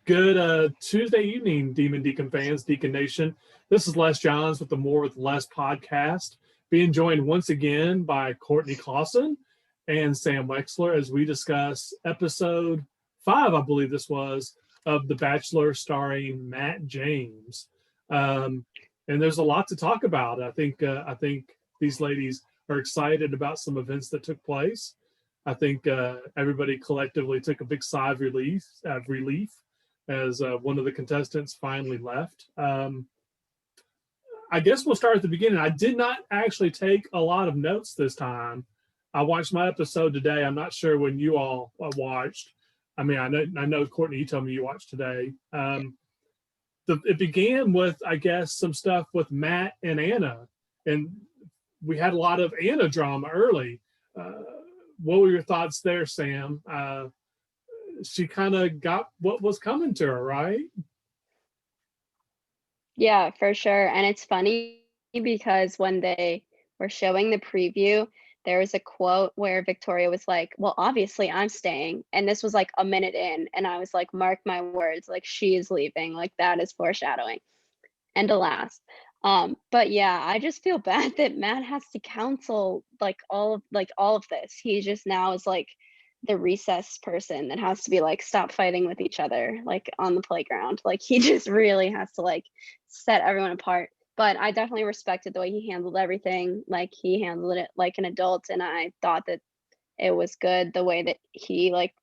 Good Tuesday evening, Demon Deacon fans, Deacon Nation. This is Les Johns with the More with Less podcast, being joined once again by Courtney Clawson and Sam Wexler as we discuss episode 5, I believe this was, of The Bachelor starring Matt James. And there's a lot to talk about. I think these ladies are excited about some events that took place. I think everybody collectively took a big sigh of relief as one of the contestants finally left. I guess we'll start at the beginning. I did not actually take a lot of notes this time. I watched my episode today. I'm not sure when you all watched. I mean, I know Courtney, you told me you watched today. It began with, I guess, some stuff with Matt and Anna, and we had a lot of Anna drama early. What were your thoughts there, Sam? She kind of got what was coming to her, right? Yeah, for sure. And it's funny because when they were showing the preview, there was a quote where Victoria was like, well, obviously I'm staying. And this was like a minute in. And I was like, mark my words, like she is leaving. Like that is foreshadowing. And alas. But yeah, I just feel bad that Matt has to counsel all of this. He just now is like the recess person that has to be like, stop fighting with each other, like on the playground. Like he just really has to like set everyone apart. But I definitely respected the way he handled everything. Like he handled it like an adult, and I thought that it was good the way that he like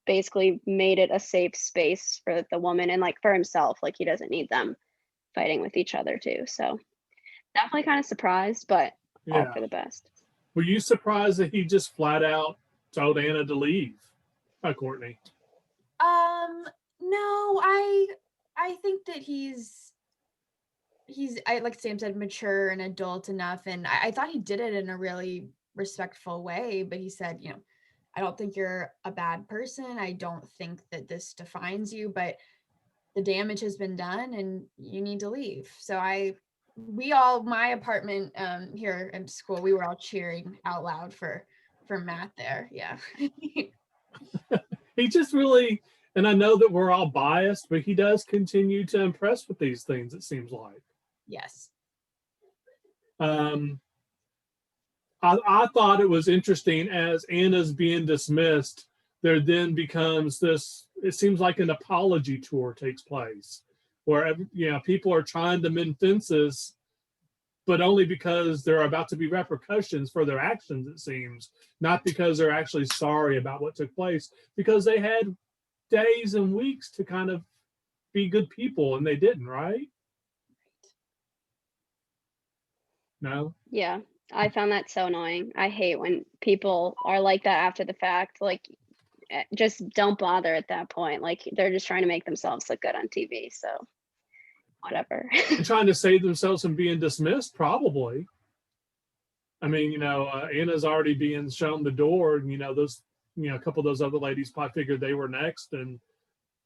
basically made it a safe space for the woman and like for himself. Like he doesn't need them fighting with each other too. So definitely kind of surprised, but all for the best. Were you surprised that he just flat out told Anna to leave? Hi, Courtney. No, I think that he's like Sam said, mature and adult enough, and I thought he did it in a really respectful way. But he said, I don't think you're a bad person. I don't think that this defines you, but the damage has been done and you need to leave. So my apartment here at school, we were all cheering out loud for Matt there. Yeah. He just really, and I know that we're all biased, but he does continue to impress with these things, it seems like. Yes. I thought it was interesting as Anna's being dismissed, there then becomes this, it seems like an apology tour takes place where people are trying to mend fences, but only because there are about to be repercussions for their actions, it seems, not because they're actually sorry about what took place, because they had days and weeks to kind of be good people and they didn't, right? No? Yeah, I found that so annoying. I hate when people are like that after the fact. Like, just don't bother at that point. Like, they're just trying to make themselves look good on TV. So, whatever. Trying to save themselves from being dismissed, probably. I mean, Anna's already being shown the door, and those, a couple of those other ladies probably figured they were next, and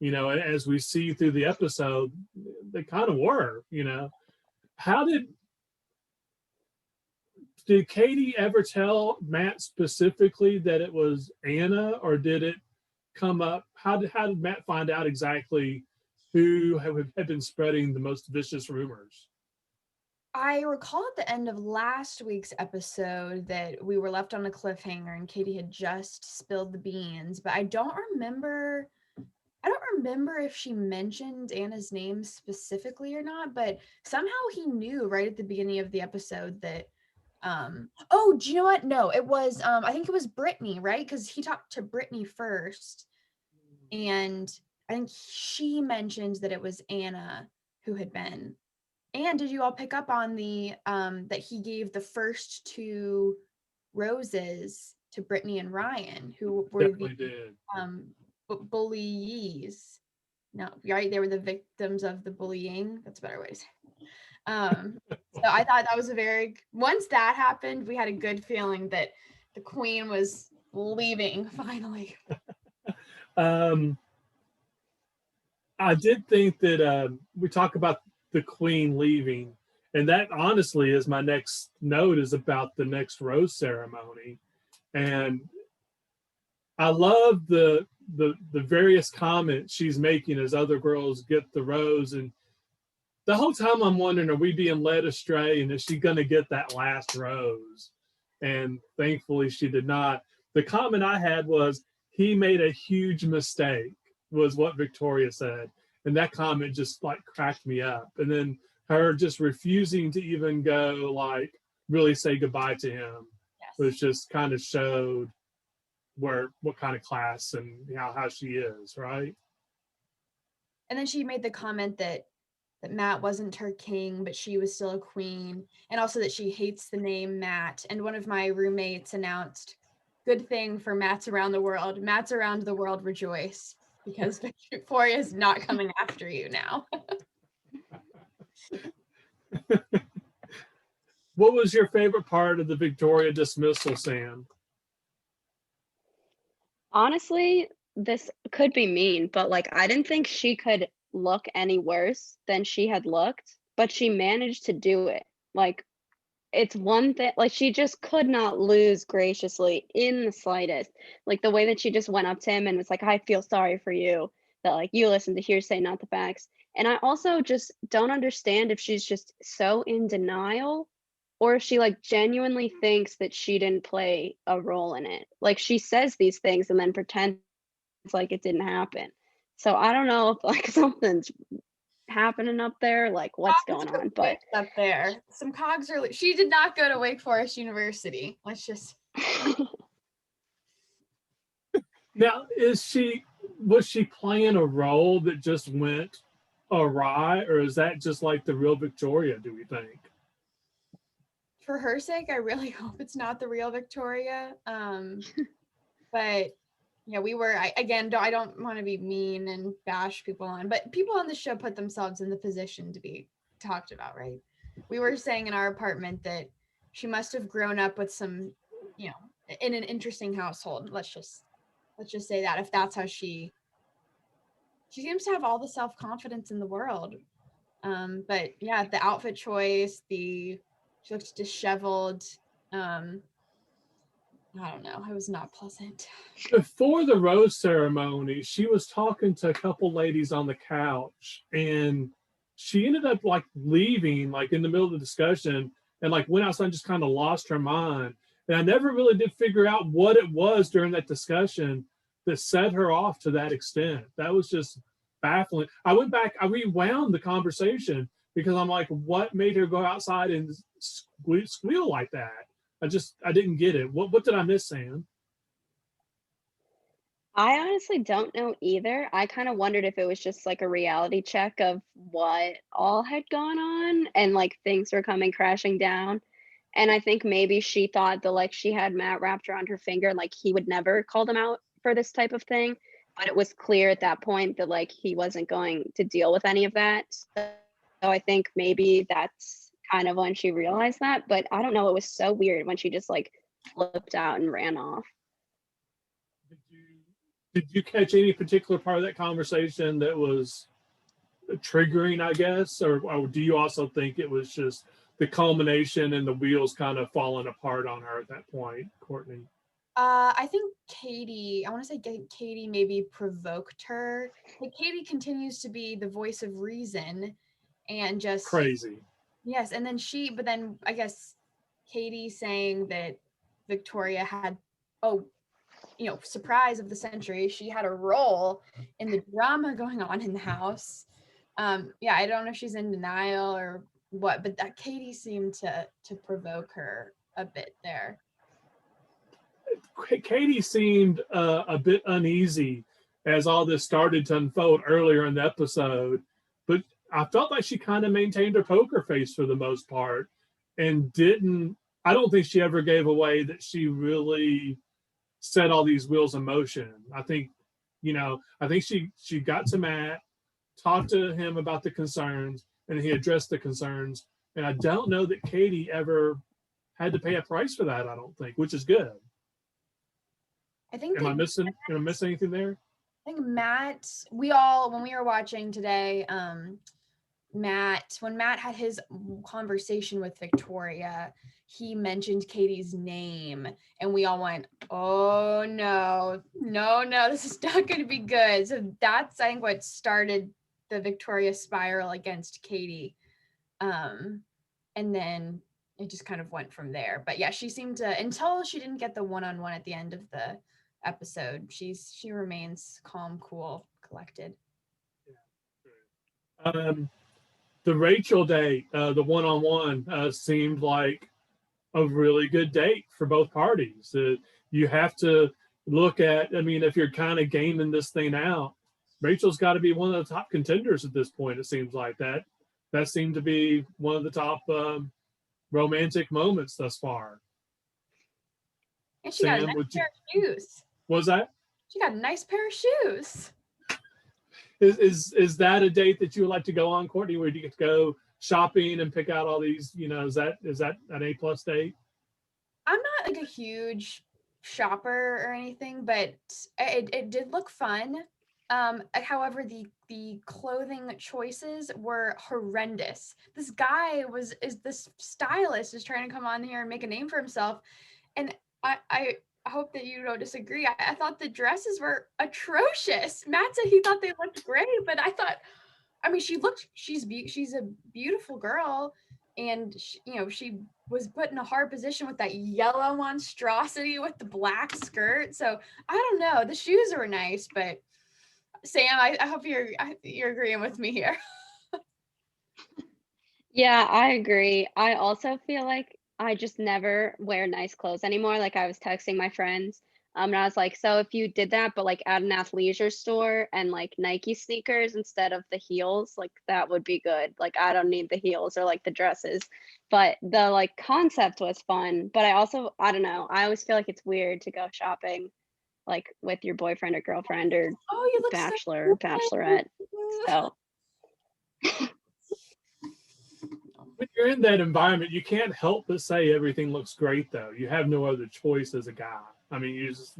as we see through the episode, they kind of were. How did Katie ever tell Matt specifically that it was Anna, or did it come up? How did Matt find out exactly who had been spreading the most vicious rumors? I recall at the end of last week's episode that we were left on a cliffhanger and Katie had just spilled the beans, but I don't remember if she mentioned Anna's name specifically or not, but somehow he knew right at the beginning of the episode that do you know what? No, it was I think it was Brittany, right? Because he talked to Brittany first, and I think she mentioned that it was Anna who had been. And did you all pick up on the that he gave the first 2 roses to Brittany and Ryan, who were the bullies? No, right? They were the victims of the bullying. That's a better way to say it. So I thought that was once that happened, we had a good feeling that the queen was leaving finally. I did think that we talk about the queen leaving, and that honestly is my next note, is about the next rose ceremony. And I love the the various comments she's making as other girls get the rose. And the whole time I'm wondering, are we being led astray, and is she going to get that last rose? And thankfully she did not. The comment I had was, he made a huge mistake, was what Victoria said. And that comment just like cracked me up. And then her just refusing to even go like really say goodbye to him, was just kind of showed what kind of class and how she is, right? And then she made the comment that Matt wasn't her king, but she was still a queen, and also that she hates the name Matt. And one of my roommates announced, "Good thing for Matt's around the world. Matt's around the world, rejoice, because Victoria is not coming after you now." What was your favorite part of the Victoria dismissal, Sam? Honestly, this could be mean, but like I didn't think she could look any worse than she had looked, but she managed to do it. Like it's one thing, like she just could not lose graciously in the slightest. Like the way that she just went up to him and was like, "I feel sorry for you, that like you listen to hearsay, not the facts." And I also just don't understand if she's just so in denial, or if she like genuinely thinks that she didn't play a role in it. Like she says these things and then pretends like it didn't happen. So I don't know if like something's happening up there, like what's going on, but up there, some cogs are. She did not go to Wake Forest University. Let's just. Now, was she playing a role that just went awry, or is that just like the real Victoria, do we think? For her sake, I really hope it's not the real Victoria. But yeah, I don't want to be mean and bash people on, but people on the show put themselves in the position to be talked about, right? We were saying in our apartment that she must have grown up with some, in an interesting household. Let's just say that, if that's how she seems to have all the self-confidence in the world. But yeah, the outfit choice, she looks disheveled. I don't know. It was not pleasant. Before the rose ceremony, she was talking to a couple ladies on the couch, and she ended up like leaving like in the middle of the discussion, and like went outside and just kind of lost her mind. And I never really did figure out what it was during that discussion that set her off to that extent. That was just baffling. I went back, I rewound the conversation because I'm like, what made her go outside and squeal like that? I didn't get it. What did I miss, Sam? I honestly don't know either. I kind of wondered if it was just like a reality check of what all had gone on and like things were coming crashing down. And I think maybe she thought that like she had Matt wrapped around her finger, like he would never call them out for this type of thing. But it was clear at that point that like he wasn't going to deal with any of that. So I think maybe that's kind of when she realized that. But I don't know. It was so weird when she just like flipped out and ran off. Did you catch any particular part of that conversation that was triggering, I guess? Or do you also think it was just the culmination and the wheels kind of falling apart on her at that point, Courtney? I think I want to say Katie maybe provoked her. Like Katie continues to be the voice of reason and just crazy. Yes. And then but then I guess Katie saying that Victoria had, surprise of the century, she had a role in the drama going on in the house. Yeah, I don't know if she's in denial or what, but that Katie seemed to provoke her a bit there. Katie seemed a bit uneasy as all this started to unfold earlier in the episode, but I felt like she kind of maintained her poker face for the most part and I don't think she ever gave away that she really set all these wheels in motion. I think she got to Matt, talked to him about the concerns, and he addressed the concerns. And I don't know that Katie ever had to pay a price for that, I don't think, which is good. I think Am I missing anything there? I think Matt, when we were watching today, when Matt had his conversation with Victoria, he mentioned Katie's name, and we all went, oh no, this is not going to be good. So that's, I think, what started the Victoria spiral against Katie. And then it just kind of went from there. But yeah, she seemed to, until she didn't get the one-on-one at the end of the episode, she remains calm, cool, collected. The Rachel date, the one-on-one, seemed like a really good date for both parties. You have to look at, I mean, if you're kind of gaming this thing out, Rachel's got to be one of the top contenders at this point. It seems like that seemed to be one of the top romantic moments thus far. And she got a nice pair of shoes. What was that? She got a nice pair of shoes. Is that a date that you would like to go on, Courtney, where you get to go shopping and pick out all these, is that an A+ date? I'm not like a huge shopper or anything, but it did look fun. However, the clothing choices were horrendous. This guy this stylist is trying to come on here and make a name for himself, and I hope that you don't disagree. I thought the dresses were atrocious. Matt said he thought they looked great, but I thought, I mean, she's a beautiful girl, and she was put in a hard position with that yellow monstrosity with the black skirt. So I don't know. The shoes were nice, but Sam, I hope you're agreeing with me here. Yeah, I agree. I also feel like I just never wear nice clothes anymore. Like I was texting my friends, and I was like, so if you did that, but like at an athleisure store and like Nike sneakers instead of the heels, like that would be good. Like I don't need the heels or like the dresses, but the like concept was fun. But I don't know. I always feel like it's weird to go shopping like with your boyfriend or girlfriend or You look bachelor or bachelorette. So when you're in that environment, you can't help but say everything looks great, though. You have no other choice as a guy. I mean, you just,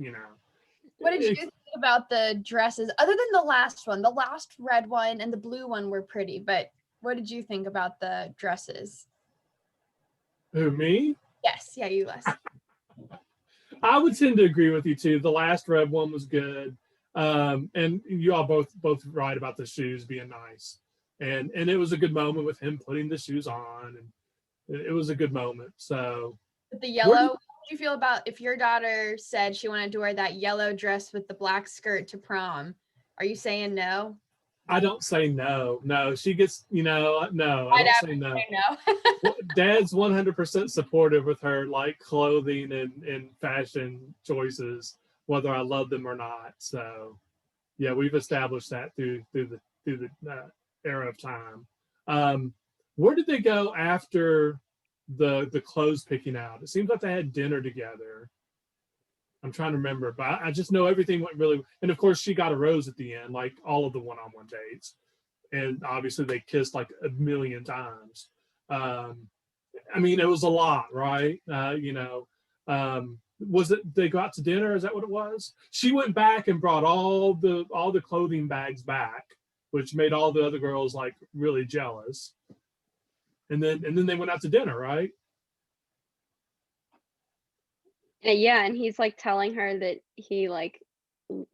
What did you think about the dresses? Other than the last one, the last red one and the blue one were pretty, but what did you think about the dresses? Who, me? Yes, yeah, you, Les. I would tend to agree with you too. The last red one was good, and you all both right about the shoes being nice, and it was a good moment with him putting the shoes on, and it was a good moment. So, with the yellow, what did you feel about if your daughter said she wanted to wear that yellow dress with the black skirt to prom? Are you saying no? I don't say no. No, she gets, no, I don't say no. Dad's 100% supportive with her like clothing and fashion choices, whether I love them or not. So, yeah, we've established that through the era of time. Where did they go after the clothes picking out? It seems like they had dinner together. I'm trying to remember, but I just know everything went really. And of course, she got a rose at the end, like all of the one-on-one dates, and obviously they kissed like a million times. I mean, it was a lot, right? Was it they go out to dinner? Is that what it was? She went back and brought all the clothing bags back, which made all the other girls like really jealous. And then they went out to dinner, right? Yeah, and he's like telling her that he like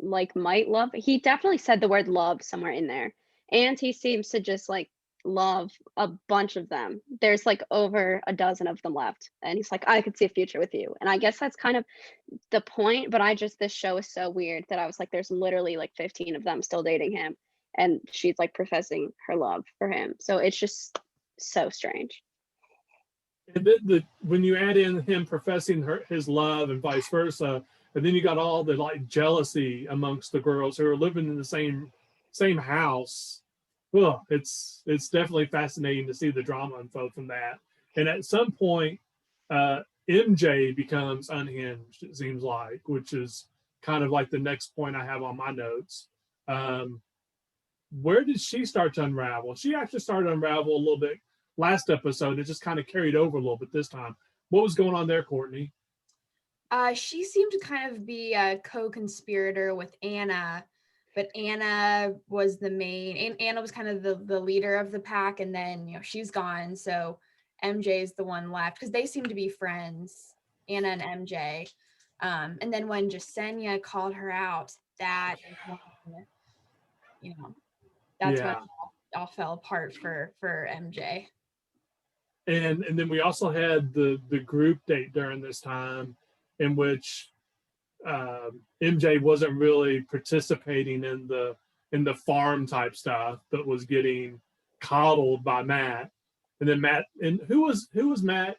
might love. He definitely said the word love somewhere in there. And he seems to just like love a bunch of them. There's like over a dozen of them left. And he's like, I could see a future with you. And I guess that's kind of the point, but this show is so weird that I was like, there's literally like 15 of them still dating him. And she's like professing her love for him. So it's just so strange. And when you add in him professing his love and vice versa, and then you got all the like jealousy amongst the girls who are living in the same house. Well, it's definitely fascinating to see the drama unfold from that. And at some point, MJ becomes unhinged. It seems like, which is kind of like the next point I have on my notes. Where did she start to unravel? She actually started to unravel a little bit last episode. It just kind of carried over a little bit this time. What was going on there, Courtney? She seemed to kind of be a co-conspirator with Anna, but Anna was the main, and Anna was kind of the leader of the pack, and then she's gone. So MJ is the one left because they seem to be friends, Anna and MJ. And then when Jasenia called her out, that is when, you know, that's when it all fell apart for MJ. And then we also had the group date during this time, in which MJ wasn't really participating in the farm type stuff, but was getting coddled by Matt. And then Matt, and who was Matt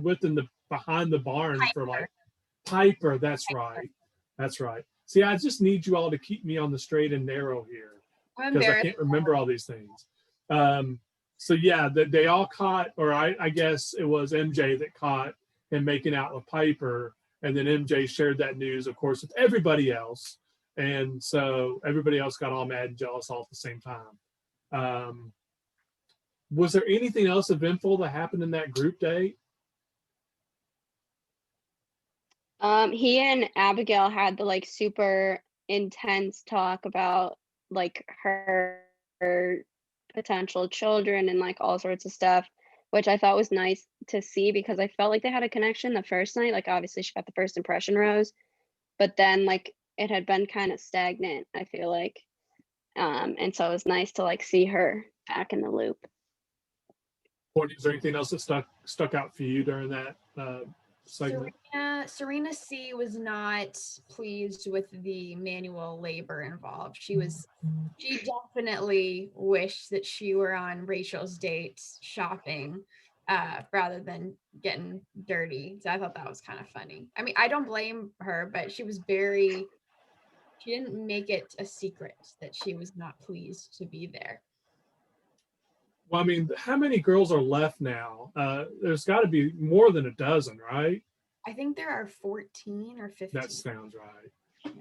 with in the behind the barn Piper. for like Piper? That's right. That's right. See, I just need you all to keep me on the straight and narrow here because I can't remember all these things. So yeah, they all caught, or I guess it was MJ that caught him making out with Piper, and then MJ shared that news, of course, with everybody else, and so everybody else got all mad and jealous all at the same time. Was there anything else eventful that happened in that group date? He and Abigail had the like super intense talk about like her potential children and like all sorts of stuff, which I thought was nice to see because I felt like they had a connection the first night. Like obviously she got the first impression rose, but then like it had been kind of stagnant, I feel like. And so it was nice to like see her back in the loop. Courtney, is there anything else that stuck out for you during that segment? Serena C was not pleased with the manual labor involved. She definitely wished that she were on Rachel's date shopping rather than getting dirty. So I thought that was kind of funny. I mean, I don't blame her, but she didn't make it a secret that she was not pleased to be there. Well, I mean, how many girls are left now? There's got to be more than a dozen, right? I think there are 14 or 15. That sounds right. Yeah.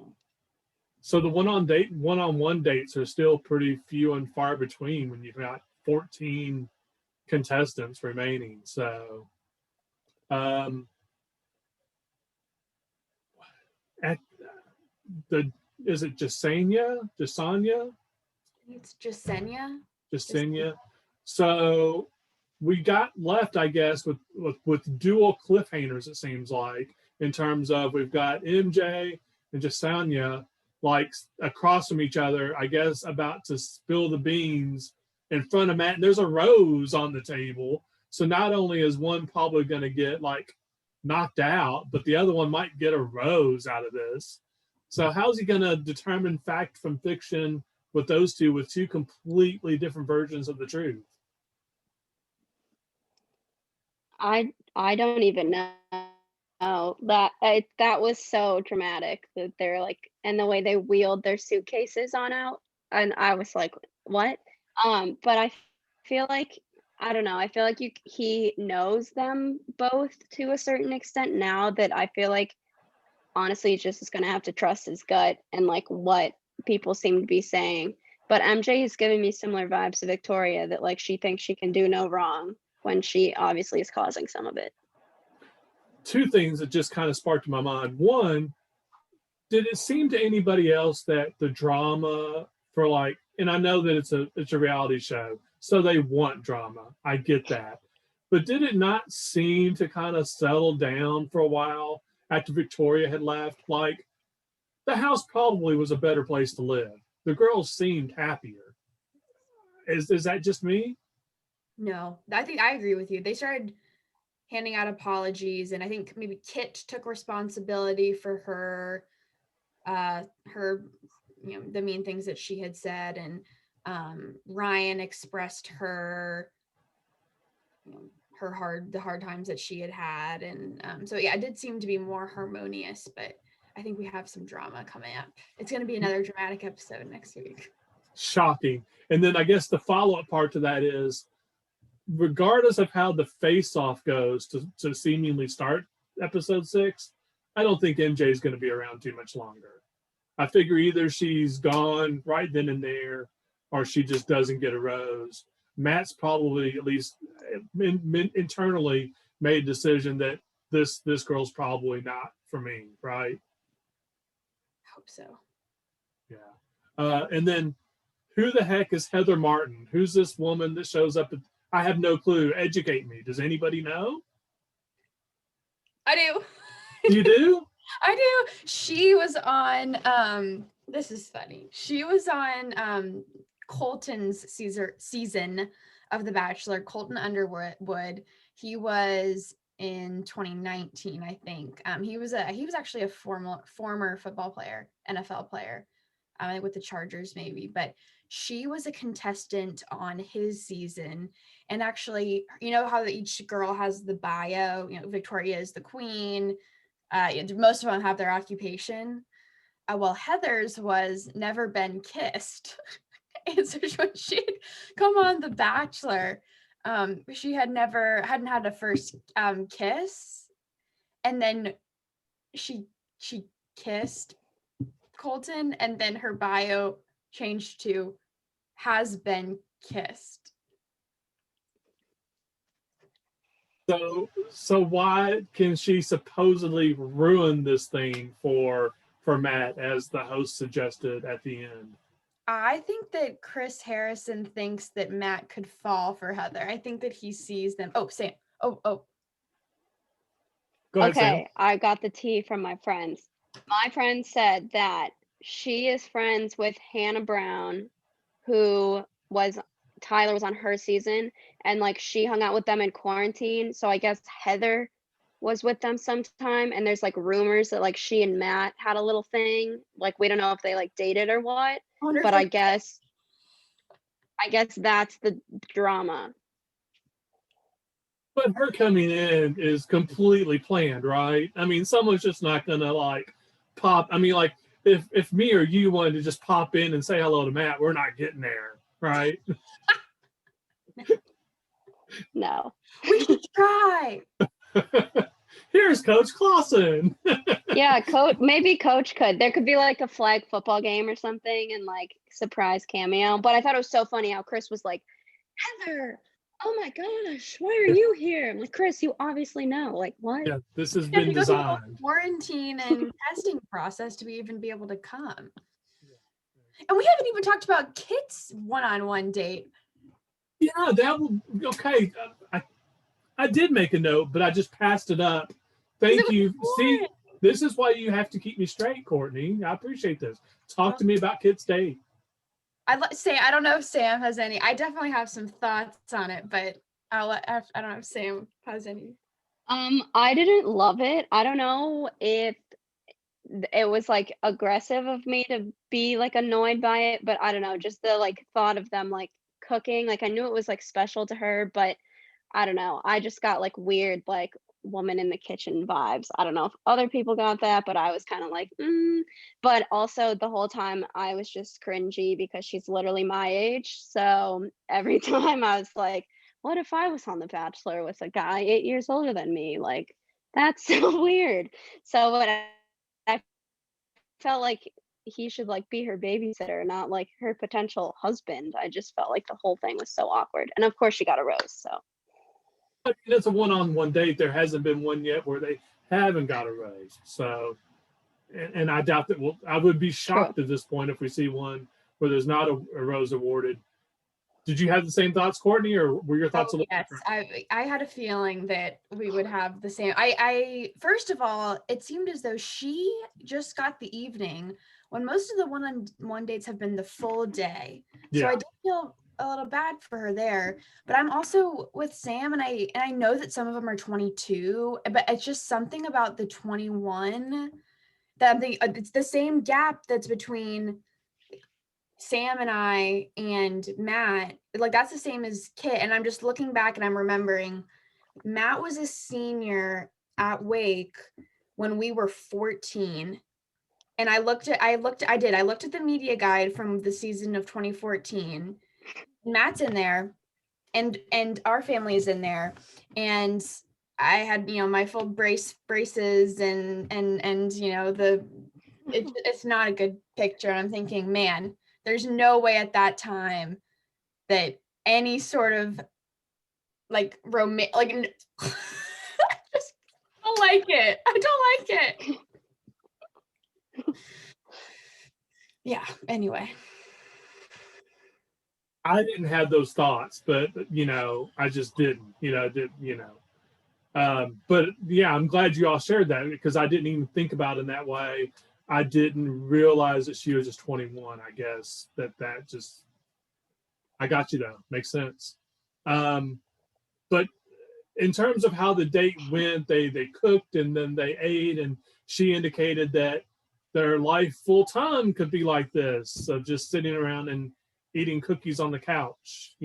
So the one-on-one dates are still pretty few and far between when you've got 14 contestants remaining. So, is it Jasenia? It's Jasenia. Jasenia. So we got left, I guess, with dual cliffhangers, it seems like, in terms of we've got MJ and Jasenia like across from each other, I guess, about to spill the beans in front of Matt. And there's a rose on the table. So not only is one probably going to get like knocked out, but the other one might get a rose out of this. So how's he going to determine fact from fiction with those two, with two completely different versions of the truth? I don't even know. That was so dramatic that they're like, and the way they wheeled their suitcases on out, and I was like, what? But I feel like, I don't know, I feel like he knows them both to a certain extent now, that I feel like honestly he just is gonna have to trust his gut and like what people seem to be saying. But MJ is giving me similar vibes to Victoria, that like she thinks she can do no wrong when she obviously is causing some of it. Two things that just kind of sparked in my mind. One, did it seem to anybody else that the drama for like, and I know that it's a reality show, so they want drama. I get that. But did it not seem to kind of settle down for a while after Victoria had left? Like, the house probably was a better place to live. The girls seemed happier. Is that just me? No, I think I agree with you. They started handing out apologies, and I think maybe Kit took responsibility for her the mean things that she had said, and Ryan expressed her the hard times that she had, and so yeah, it did seem to be more harmonious. But I think we have some drama coming up. It's going to be another dramatic episode next week. Shocking. And then I guess the follow-up part to that is, regardless of how the face-off goes to seemingly start episode 6, I don't think MJ is going to be around too much longer. I figure either she's gone right then and there, or she just doesn't get a rose. Matt's probably, at least internally, made a decision that this girl's probably not for me, right? Hope so. Yeah. And then, who the heck is Heather Martin? Who's this woman that shows up I have no clue. Educate me. Does anybody know? I do. You do? I do. She was on this is funny. She was on Colton's season of The Bachelor, Colton Underwood. He was in 2019, I think. He was actually a former football player, NFL player, with the Chargers maybe, but she was a contestant on his season. And actually, you know how each girl has the bio, you know, Victoria is the queen. Most of them have their occupation. Well, Heather's was never been kissed. And so when she had come on The Bachelor, she hadn't had a first kiss, and then she kissed Colton, and then her bio changed to has been kissed. So why can she supposedly ruin this thing for Matt, as the host suggested at the end? I think that Chris Harrison thinks that Matt could fall for Heather. I think that he sees them. Oh, Sam. Oh. Go ahead, Sam. Okay, I got the tea from my friends. My friend said that she is friends with Hannah Brown, who was Tyler was on her season, and like she hung out with them in quarantine. So I guess Heather was with them sometime, and there's like rumors that like she and Matt had a little thing. Like we don't know if they like dated or what, but I guess that's the drama. But her coming in is completely planned, right? I mean, someone's just not gonna like pop. I mean, like if me or you wanted to just pop in and say hello to Matt, we're not getting there, right? No. We should try. Here's Coach Clawson. Yeah, maybe Coach could. There could be like a flag football game or something and like surprise cameo. But I thought it was so funny how Chris was like, Heather, oh my gosh, why are you here? I'm like, Chris, you obviously know. Like, what? Yeah, this has been designed. Quarantine and testing process to even be able to come. And we haven't even talked about Kit's one-on-one date. Yeah, that will okay. I did make a note, but I just passed it up. Thank you. See, this is why you have to keep me straight, Courtney. I appreciate this. Talk to me about Kit's date. I don't know if Sam has any. I definitely have some thoughts on it, but I don't know if Sam has any. I didn't love it. I don't know if it was like aggressive of me to be like annoyed by it, but I don't know, just the like thought of them like cooking, like I knew it was like special to her, but I don't know, I just got like weird like woman in the kitchen vibes. I don't know if other people got that, but I was kind of like but also the whole time I was just cringy because she's literally my age, so every time I was like, what if I was on The Bachelor with a guy 8 years older than me? Like that's so weird. So what I felt like he should like be her babysitter, not like her potential husband. I just felt like the whole thing was so awkward. And of course she got a rose, so. I mean, it's a one-on-one date. There hasn't been one yet where they haven't got a rose. So, and I doubt that I would be shocked at this point if we see one where there's not a rose awarded. Did you have the same thoughts, Courtney, or were your thoughts a little different? I had a feeling that we would have the same. I first of all, it seemed as though she just got the evening when most of the one-on-one dates have been the full day. Yeah. So I did feel a little bad for her there, but I'm also with Sam, and I know that some of them are 22, but it's just something about the 21 that I'm thinking it's the same gap that's between Sam and I and Matt, like that's the same as Kit. And I'm just looking back and I'm remembering Matt was a senior at Wake when we were 14. And I looked at the media guide from the season of 2014. Matt's in there and our family is in there. And I had, my full braces and it's not a good picture. And I'm thinking, man, there's no way at that time that any sort of like romantic, like just don't like it. I don't like it. Yeah. Anyway, I didn't have those thoughts, but I just didn't. But yeah, I'm glad you all shared that because I didn't even think about it in that way. I didn't realize that she was just 21. I guess that just I got you though. Makes sense. But in terms of how the date went, they cooked and then they ate, and she indicated that their life full time could be like this, of just sitting around and eating cookies on the couch.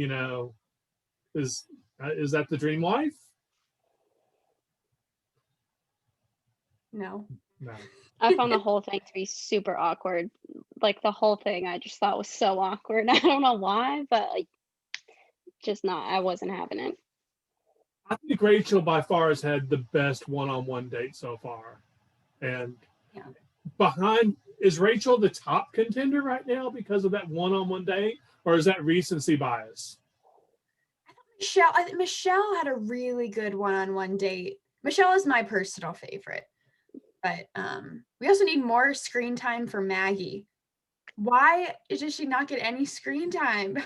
Is that the dream life? No. No. I found the whole thing to be super awkward. Like the whole thing I just thought was so awkward. I don't know why, but like just not, I wasn't having it. I think Rachel by far has had the best one-on-one date so far. And Yeah. behind, is Rachel the top contender right now because of that one-on-one date, or is that recency bias? I think Michelle had a really good one-on-one date. Michelle is my personal favorite. But we also need more screen time for Maggie. Why does she not get any screen time?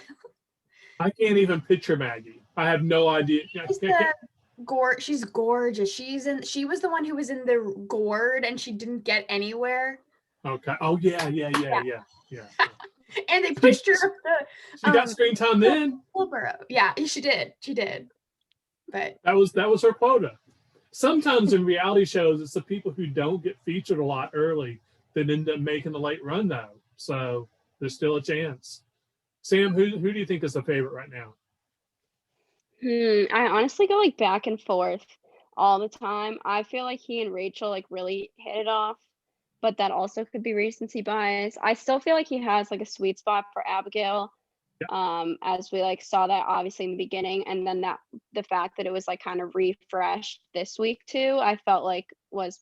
I can't even picture Maggie. I have no idea. She's gorgeous. She was the one who was in the gourd and she didn't get anywhere. Okay. Oh yeah. And they pushed her up the. She got screen time then. Yeah, she did. But that was her quota. Sometimes in reality shows, it's the people who don't get featured a lot early that end up making the late run, though. So there's still a chance. Sam, who do you think is the favorite right now? I honestly go like back and forth all the time. I feel like he and Rachel like really hit it off, but that also could be recency bias. I still feel like he has like a sweet spot for Abigail. As we like saw that obviously in the beginning, and then that the fact that it was like kind of refreshed this week too, I felt like was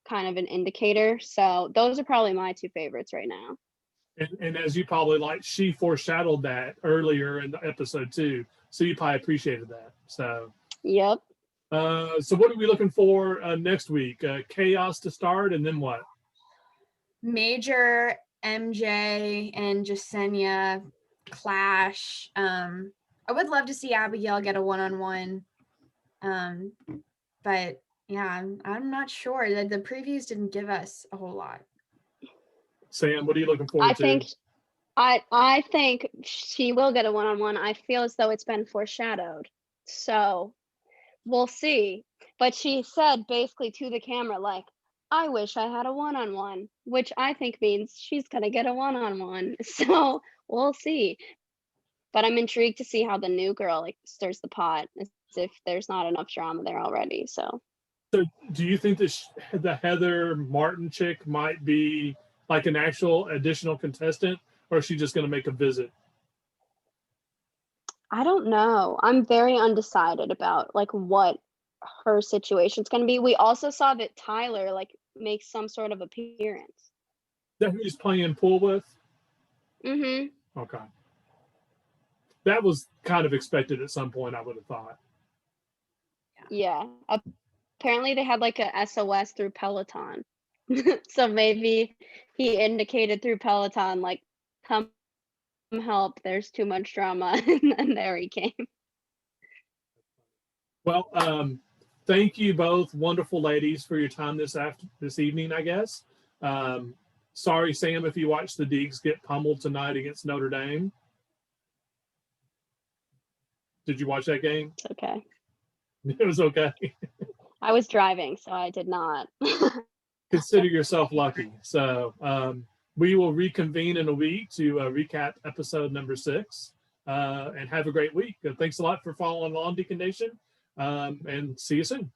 kind of an indicator. So those are probably my two favorites right now. And as you probably like, she foreshadowed that earlier in the episode too, so you probably appreciated that. So yep. So what are we looking for next week? Chaos to start, and then what? Major, MJ, and Jasenia clash. I would love to see Abigail get a one-on-one, but yeah, I'm not sure. The previews didn't give us a whole lot. Sam, what are you looking forward to? I think she will get a one-on-one. I feel as though it's been foreshadowed, so we'll see. But she said basically to the camera, like, I wish I had a one-on-one, which I think means she's gonna get a one-on-one. So we'll see. But I'm intrigued to see how the new girl like stirs the pot, as if there's not enough drama there already. So do you think that the Heather Martin chick might be like an actual additional contestant, or is she just going to make a visit? I don't know. I'm very undecided about like what her situation's going to be. We also saw that Tyler like makes some sort of appearance. Is that who he's playing pool with? Mm-hmm. Okay. That was kind of expected at some point, I would have thought. Yeah. Apparently they had like a SOS through Peloton. So maybe he indicated through Peloton, like, come help, there's too much drama. And there he came. Well, thank you both, wonderful ladies, for your time this evening, I guess. Sorry, Sam, if you watched the Deags get pummeled tonight against Notre Dame. Did you watch that game? It's okay. It was okay. I was driving, so I did not. Consider yourself lucky. So we will reconvene in a week to recap episode number 6. And have a great week. Thanks a lot for following along, Deacon Nation. And see you soon.